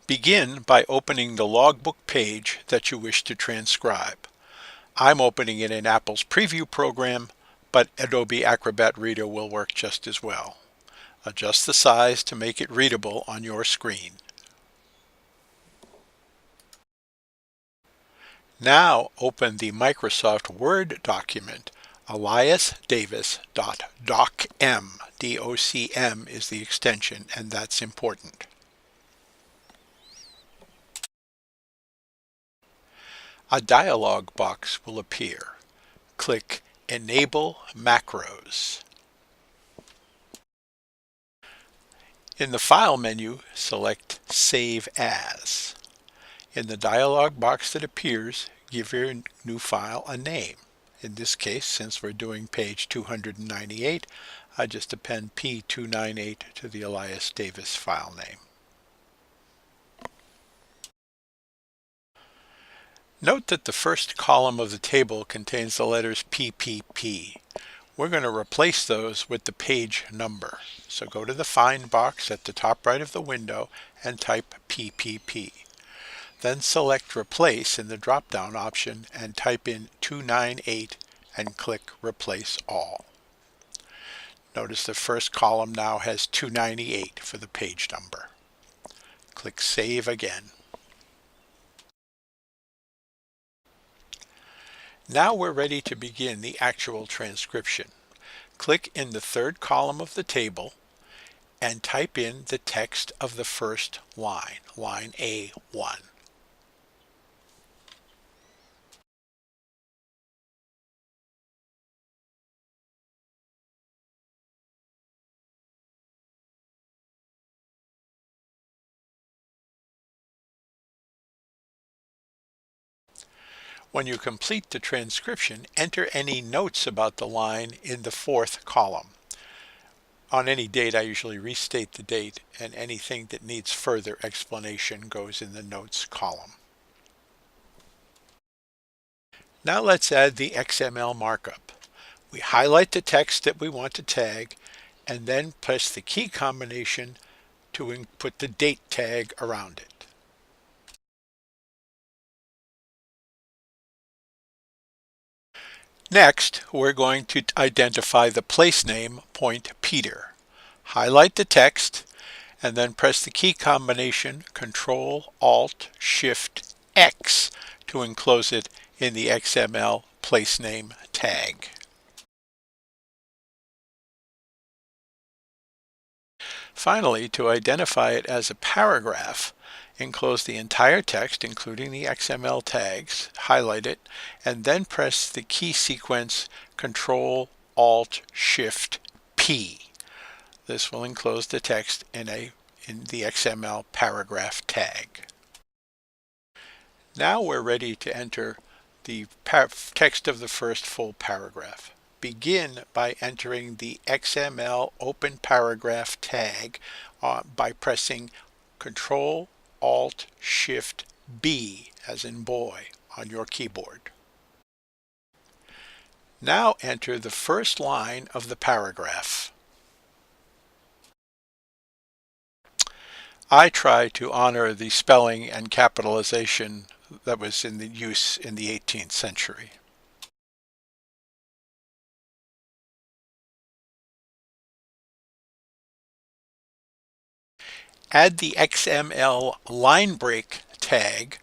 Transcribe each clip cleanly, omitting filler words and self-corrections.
Begin by opening the logbook page that you wish to transcribe. I'm opening it in Apple's Preview program, but Adobe Acrobat Reader will work just as well. Adjust the size to make it readable on your screen. Now open the Microsoft Word document, eliasdavis.docm. DOCM is the extension, and that's important. A dialog box will appear. Click Enable Macros. In the File menu, select Save As. In the dialog box that appears, give your new file a name. In this case, since we're doing page 298, I just append P298 to the Elias Davis file name. Note that the first column of the table contains the letters PPP. We're going to replace those with the page number. So go to the Find box at the top right of the window and type PPP. Then select Replace in the drop-down option and type in 298 and click Replace All. Notice the first column now has 298 for the page number. Click Save again. Now we're ready to begin the actual transcription. Click in the third column of the table and type in the text of the first line, line A1. When you complete the transcription, enter any notes about the line in the fourth column. On any date, I usually restate the date, and anything that needs further explanation goes in the notes column. Now let's add the XML markup. We highlight the text that we want to tag, and then press the key combination to put the date tag around it. Next, we're going to identify the place name Point Peter. Highlight the text and then press the key combination Ctrl-Alt-Shift-X to enclose it in the XML place name tag. Finally, to identify it as a paragraph, enclose the entire text, including the XML tags, highlight it, and then press the key sequence Ctrl-Alt-Shift-P. This will enclose the text in the XML paragraph tag. Now we're ready to enter the text of the first full paragraph. Begin by entering the XML open paragraph tag by pressing Ctrl-Alt-Shift-B as in boy on your keyboard. Now enter the first line of the paragraph. I try to honor the spelling and capitalization that was in use in the 18th century. Add the XML line break tag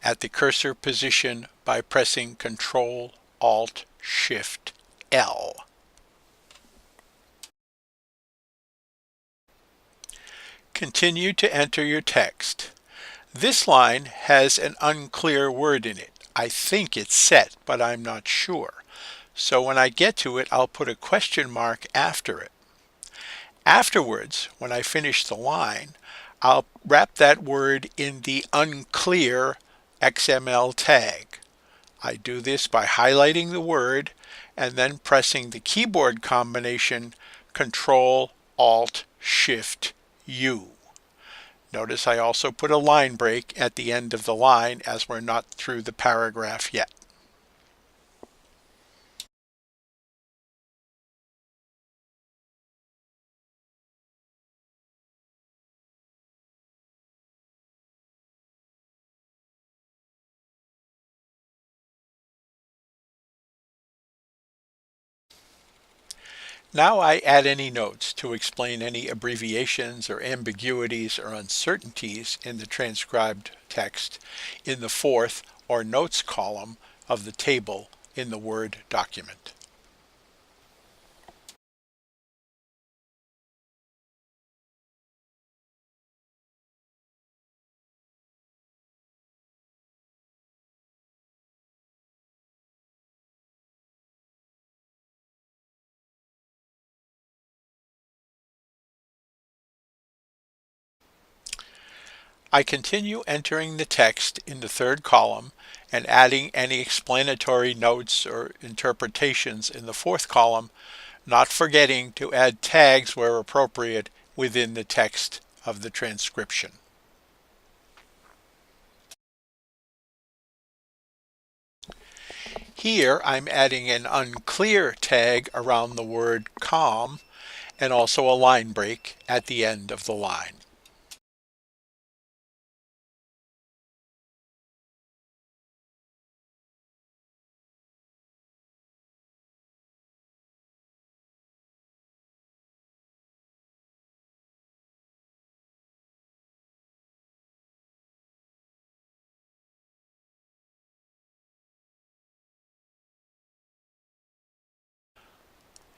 at the cursor position by pressing Ctrl-Alt-Shift-L. Continue to enter your text. This line has an unclear word in it. I think it's set, but I'm not sure. So when I get to it, I'll put a question mark after it. Afterwards, when I finish the line, I'll wrap that word in the unclear XML tag. I do this by highlighting the word and then pressing the keyboard combination Ctrl-Alt-Shift-U. Notice I also put a line break at the end of the line as we're not through the paragraph yet. Now I add any notes to explain any abbreviations or ambiguities or uncertainties in the transcribed text in the fourth or notes column of the table in the Word document. I continue entering the text in the third column and adding any explanatory notes or interpretations in the fourth column, not forgetting to add tags where appropriate within the text of the transcription. Here I'm adding an unclear tag around the word calm and also a line break at the end of the line.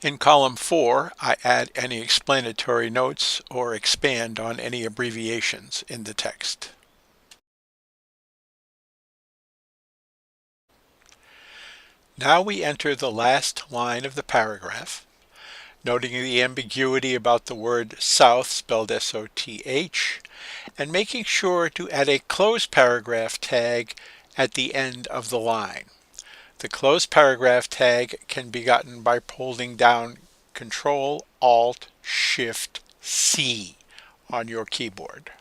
In column 4, I add any explanatory notes or expand on any abbreviations in the text. Now we enter the last line of the paragraph, noting the ambiguity about the word south spelled S-O-T-H, and making sure to add a close paragraph tag at the end of the line. The close paragraph tag can be gotten by holding down Control-Alt-Shift-C on your keyboard.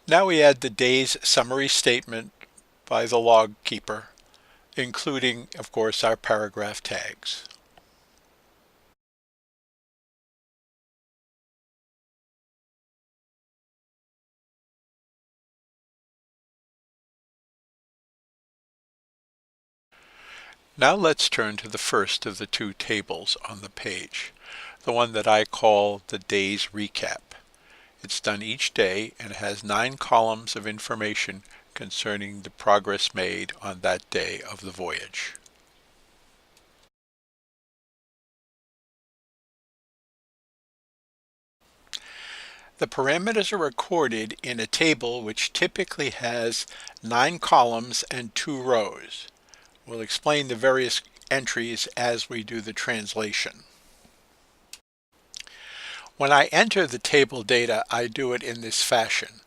Now we add the day's summary statement by the log keeper, including, of course, our paragraph tags. Now let's turn to the first of the two tables on the page, the one that I call the day's recap. It's done each day and has 9 columns of information concerning the progress made on that day of the voyage. The parameters are recorded in a table which typically has 9 columns and 2 rows. We'll explain the various entries as we do the translation. When I enter the table data, I do it in this fashion.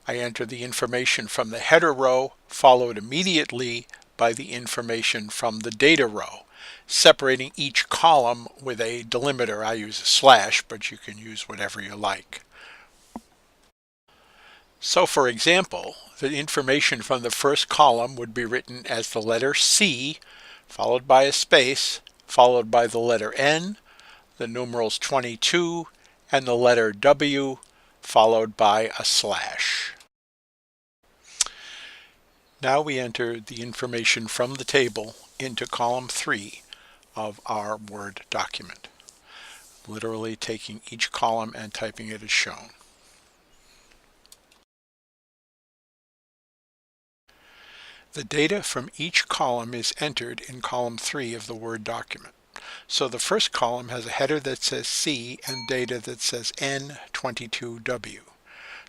I enter the information from the header row, followed immediately by the information from the data row, separating each column with a delimiter. I use a slash, but you can use whatever you like. So for example, the information from the first column would be written as the letter C, followed by a space, followed by the letter N, the numerals 22, and the letter W, followed by a slash. Now we enter the information from the table into column 3 of our Word document, literally taking each column and typing it as shown. The data from each column is entered in column 3 of the Word document. So the first column has a header that says C and data that says N22W.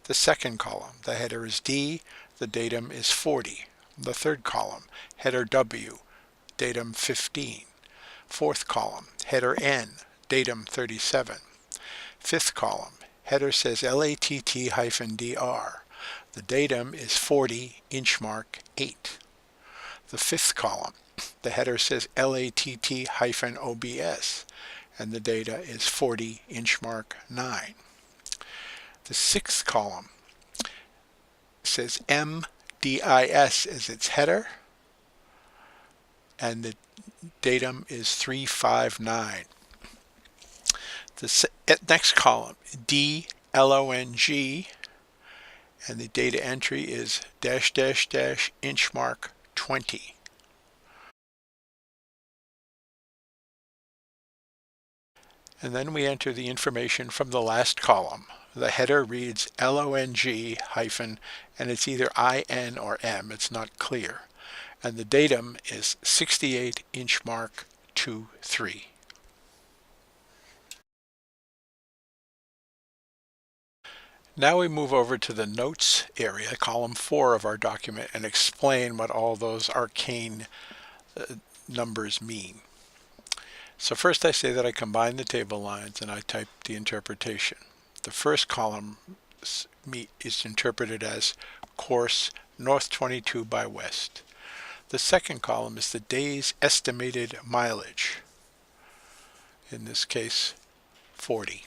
The second column, the header is D, the datum is 40. The third column, header W, datum 15. Fourth column, header N, datum 37. Fifth column, header says LATT-DR. The datum is 40, inch mark 8. The fifth column, The header says LATT-OBS, and the data is 40 inch mark 9. The sixth column says MDIS as its header, and the datum is 359. The next column, DLONG, and the data entry is -- inch mark 20. And then we enter the information from the last column. The header reads LONG hyphen, and it's either IN or M, it's not clear. And the datum is 68 inch mark 23. Now we move over to the notes area, column 4 of our document, and explain what all those arcane numbers mean. So first I say that I combine the table lines and I type the interpretation. The first column is interpreted as course north 22 by west. The second column is the day's estimated mileage, in this case 40.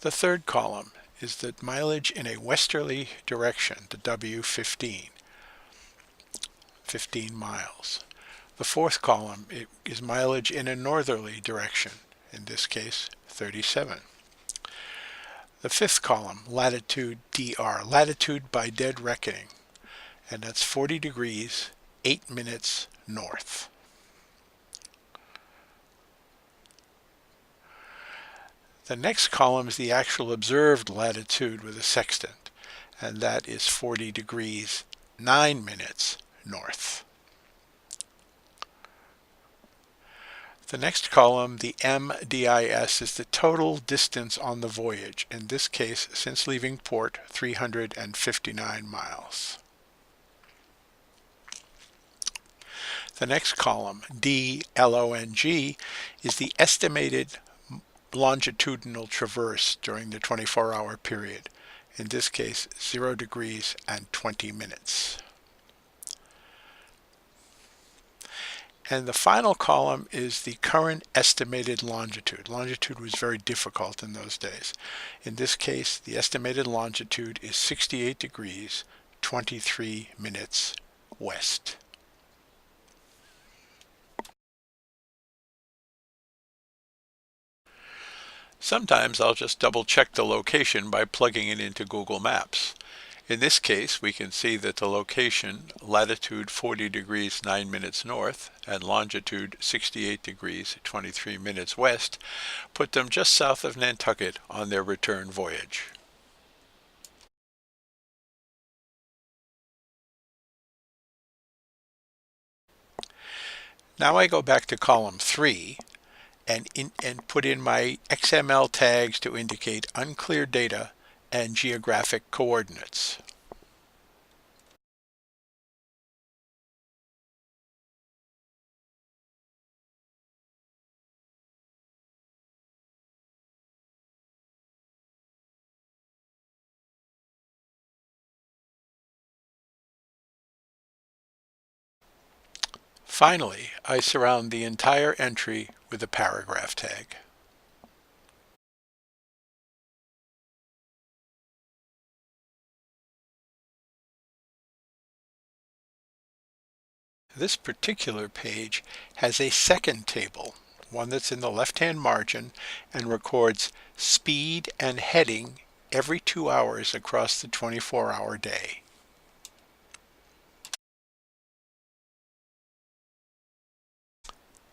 The third column is the mileage in a westerly direction, the W15, 15 miles. The fourth column is mileage in a northerly direction, in this case 37. The fifth column, latitude DR, latitude by dead reckoning, and that's 40 degrees, 8 minutes north. The next column is the actual observed latitude with a sextant, and that is 40 degrees, 9 minutes north. The next column, the MDIS, is the total distance on the voyage, in this case, since leaving port, 359 miles. The next column, DLONG, is the estimated longitudinal traverse during the 24-hour period, in this case, 0 degrees and 20 minutes. And the final column is the current estimated longitude. Longitude was very difficult in those days. In this case, the estimated longitude is 68 degrees, 23 minutes west. Sometimes I'll just double check the location by plugging it into Google Maps. In this case, we can see that the location, latitude 40 degrees 9 minutes north and longitude 68 degrees 23 minutes west, put them just south of Nantucket on their return voyage. Now I go back to column 3 and put in my XML tags to indicate unclear data and geographic coordinates. Finally, I surround the entire entry with a paragraph tag. This particular page has a second table, one that's in the left-hand margin, and records speed and heading every 2 hours across the 24-hour day.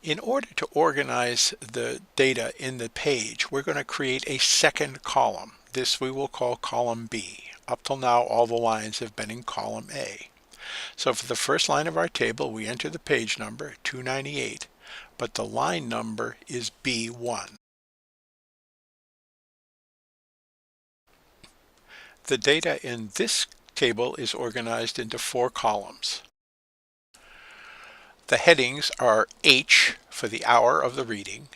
In order to organize the data in the page, we're going to create a second column. This we will call column B. Up till now, all the lines have been in column A. So for the first line of our table, we enter the page number, 298, but the line number is B1. The data in this table is organized into 4 columns. The headings are H for the hour of the reading,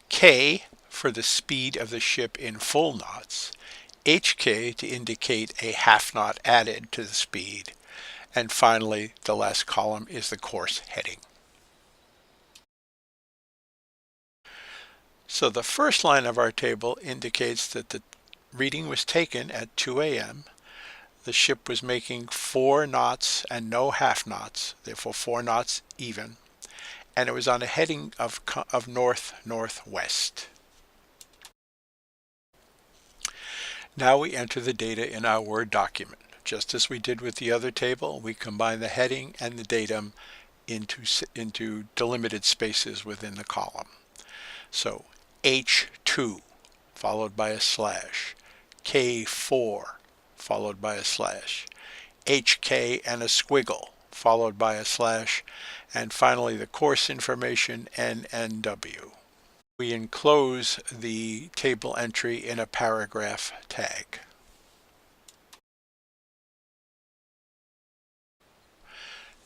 K for the speed of the ship in full knots, HK to indicate a half knot added to the speed, And finally, the last column is the course heading. So the first line of our table indicates that the reading was taken at 2 a.m. The ship was making 4 knots and no half knots, therefore 4 knots even, and it was on a heading of north-northwest. Now we enter the data in our Word document. Just as we did with the other table, we combine the heading and the datum into delimited spaces within the column. So H2 followed by a slash, K4 followed by a slash, HK and a squiggle followed by a slash, and finally the course information NNW. We enclose the table entry in a paragraph tag.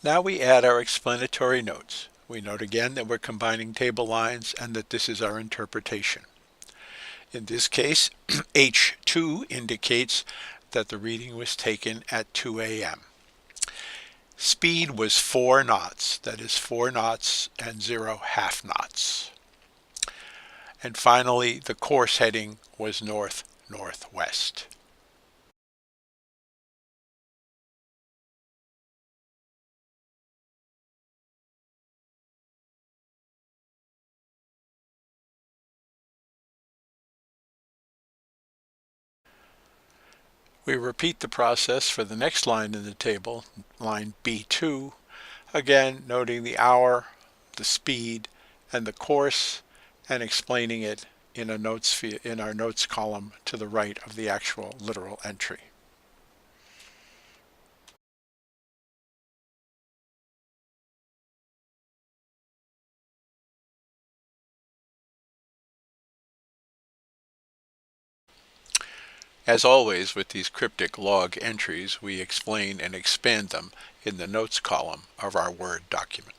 Now we add our explanatory notes. We note again that we're combining table lines and that this is our interpretation. In this case, H2 indicates that the reading was taken at 2 a.m. Speed was 4 knots, that is 4 knots and 0 half knots. And finally, the course heading was north-northwest. We repeat the process for the next line in the table, line B2, again noting the hour, the speed, and the course, and explaining it in our notes column to the right of the actual literal entry. As always with these cryptic log entries, we explain and expand them in the notes column of our Word document.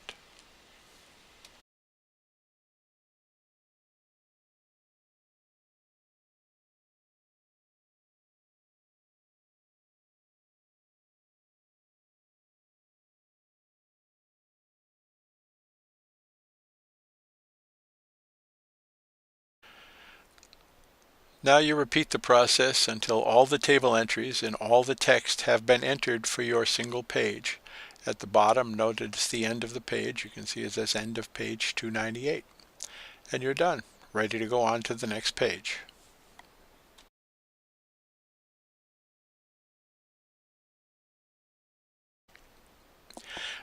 Now you repeat the process until all the table entries and all the text have been entered for your single page. At the bottom, notice the end of the page. You can see it says end of page 298. And you're done, ready to go on to the next page.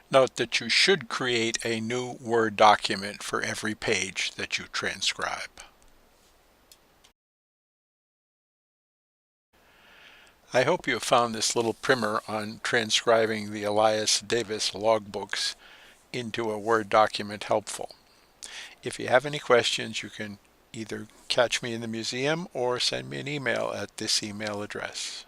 Note that you should create a new Word document for every page that you transcribe. I hope you have found this little primer on transcribing the Elias Davis logbooks into a Word document helpful. If you have any questions, you can either catch me in the museum or send me an email at this email address.